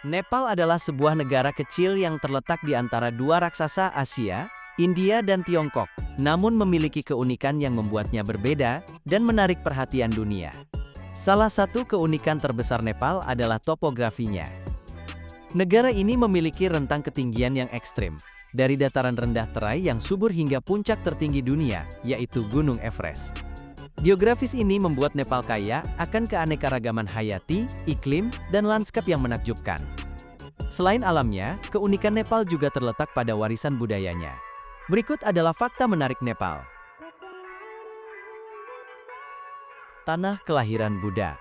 Nepal adalah sebuah negara kecil yang terletak di antara dua raksasa Asia, India dan Tiongkok, namun memiliki keunikan yang membuatnya berbeda dan menarik perhatian dunia. Salah satu keunikan terbesar Nepal adalah topografinya. Negara ini memiliki rentang ketinggian yang ekstrim, dari dataran rendah terai yang subur hingga puncak tertinggi dunia, yaitu Gunung Everest. Geografis ini membuat Nepal kaya akan keanekaragaman hayati, iklim, dan lanskap yang menakjubkan. Selain alamnya, keunikan Nepal juga terletak pada warisan budayanya. Berikut adalah fakta menarik Nepal. Tanah kelahiran Buddha.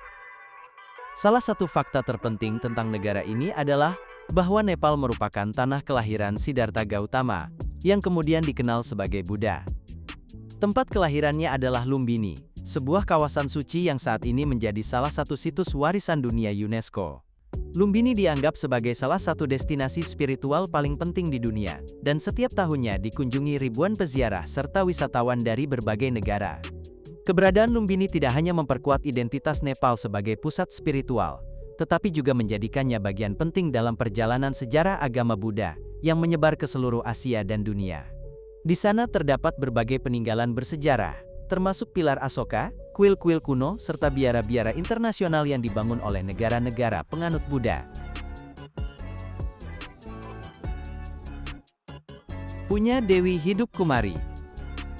Salah satu fakta terpenting tentang negara ini adalah bahwa Nepal merupakan tanah kelahiran Siddhartha Gautama, yang kemudian dikenal sebagai Buddha. Tempat kelahirannya adalah Lumbini, sebuah kawasan suci yang saat ini menjadi salah satu situs warisan dunia UNESCO. Lumbini dianggap sebagai salah satu destinasi spiritual paling penting di dunia, dan setiap tahunnya dikunjungi ribuan peziarah serta wisatawan dari berbagai negara. Keberadaan Lumbini tidak hanya memperkuat identitas Nepal sebagai pusat spiritual, tetapi juga menjadikannya bagian penting dalam perjalanan sejarah agama Buddha yang menyebar ke seluruh Asia dan dunia. Di sana terdapat berbagai peninggalan bersejarah, termasuk pilar Asoka, kuil-kuil kuno, serta biara-biara internasional yang dibangun oleh negara-negara penganut Buddha. Punya Dewi Hidup Kumari.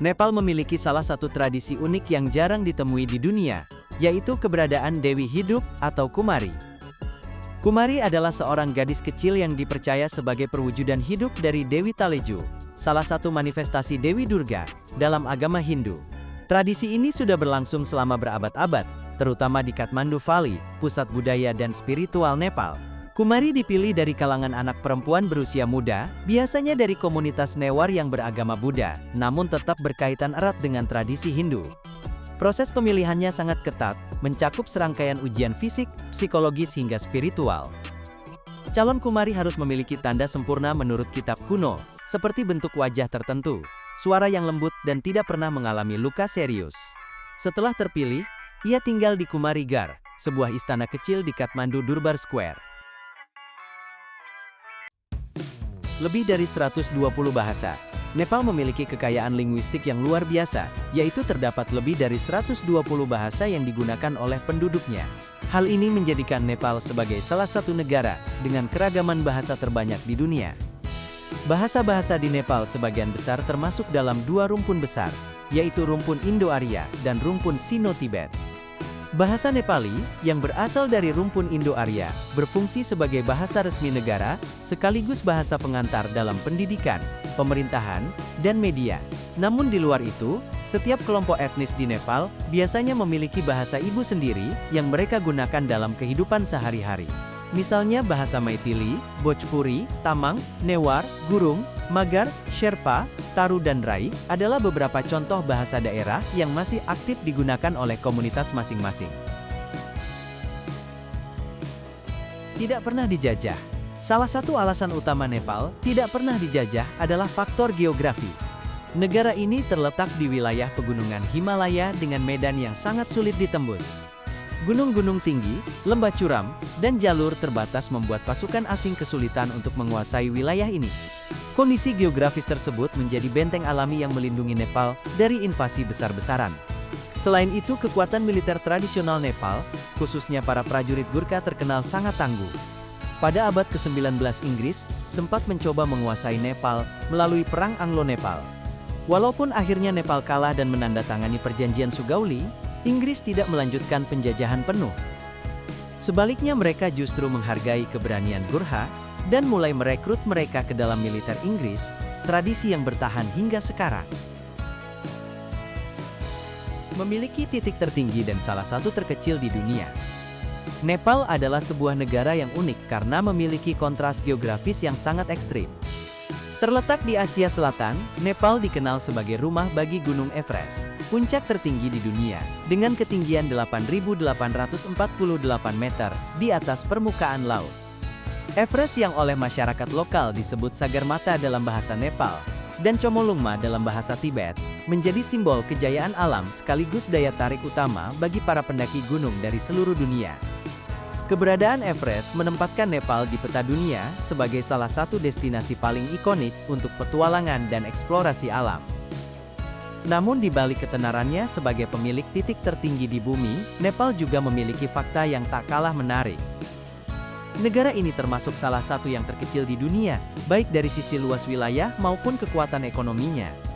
Nepal memiliki salah satu tradisi unik yang jarang ditemui di dunia, yaitu keberadaan Dewi Hidup atau Kumari. Kumari adalah seorang gadis kecil yang dipercaya sebagai perwujudan hidup dari Dewi Taleju, salah satu manifestasi Dewi Durga dalam agama Hindu. Tradisi ini sudah berlangsung selama berabad-abad, terutama di Kathmandu Valley, pusat budaya dan spiritual Nepal. Kumari dipilih dari kalangan anak perempuan berusia muda, biasanya dari komunitas Newar yang beragama Buddha, namun tetap berkaitan erat dengan tradisi Hindu. Proses pemilihannya sangat ketat, mencakup serangkaian ujian fisik, psikologis hingga spiritual. Calon Kumari harus memiliki tanda sempurna menurut kitab kuno, seperti bentuk wajah tertentu, suara yang lembut dan tidak pernah mengalami luka serius. Setelah terpilih, ia tinggal di Kumari Gar, sebuah istana kecil di Kathmandu Durbar Square. Lebih dari 120 bahasa. Nepal memiliki kekayaan linguistik yang luar biasa, yaitu terdapat lebih dari 120 bahasa yang digunakan oleh penduduknya. Hal ini menjadikan Nepal sebagai salah satu negara dengan keragaman bahasa terbanyak di dunia. Bahasa-bahasa di Nepal sebagian besar termasuk dalam dua rumpun besar, yaitu rumpun Indo-Arya dan rumpun Sino-Tibet. Bahasa Nepali, yang berasal dari rumpun Indo-Arya, berfungsi sebagai bahasa resmi negara, sekaligus bahasa pengantar dalam pendidikan, pemerintahan, dan media. Namun di luar itu, setiap kelompok etnis di Nepal biasanya memiliki bahasa ibu sendiri yang mereka gunakan dalam kehidupan sehari-hari. Misalnya bahasa Maithili, Bhojpuri, Tamang, Newar, Gurung, Magar, Sherpa, Taru dan Rai adalah beberapa contoh bahasa daerah yang masih aktif digunakan oleh komunitas masing-masing. Tidak pernah dijajah. Salah satu alasan utama Nepal tidak pernah dijajah adalah faktor geografi. Negara ini terletak di wilayah pegunungan Himalaya dengan medan yang sangat sulit ditembus. Gunung-gunung tinggi, lembah curam, dan jalur terbatas membuat pasukan asing kesulitan untuk menguasai wilayah ini. Kondisi geografis tersebut menjadi benteng alami yang melindungi Nepal dari invasi besar-besaran. Selain itu, kekuatan militer tradisional Nepal, khususnya para prajurit Gurkha terkenal sangat tangguh. Pada abad ke-19 Inggris, sempat mencoba menguasai Nepal melalui Perang Anglo-Nepal. Walaupun akhirnya Nepal kalah dan menandatangani Perjanjian Sugauli, Inggris tidak melanjutkan penjajahan penuh. Sebaliknya mereka justru menghargai keberanian Gurkha dan mulai merekrut mereka ke dalam militer Inggris, tradisi yang bertahan hingga sekarang. Memiliki titik tertinggi dan salah satu terkecil di dunia. Nepal adalah sebuah negara yang unik karena memiliki kontras geografis yang sangat ekstrim. Terletak di Asia Selatan, Nepal dikenal sebagai rumah bagi Gunung Everest, puncak tertinggi di dunia, dengan ketinggian 8.848 meter di atas permukaan laut. Everest yang oleh masyarakat lokal disebut Sagarmatha dalam bahasa Nepal, dan Chomolungma dalam bahasa Tibet, menjadi simbol kejayaan alam sekaligus daya tarik utama bagi para pendaki gunung dari seluruh dunia. Keberadaan Everest menempatkan Nepal di peta dunia sebagai salah satu destinasi paling ikonik untuk petualangan dan eksplorasi alam. Namun di balik ketenarannya sebagai pemilik titik tertinggi di bumi, Nepal juga memiliki fakta yang tak kalah menarik. Negara ini termasuk salah satu yang terkecil di dunia, baik dari sisi luas wilayah maupun kekuatan ekonominya.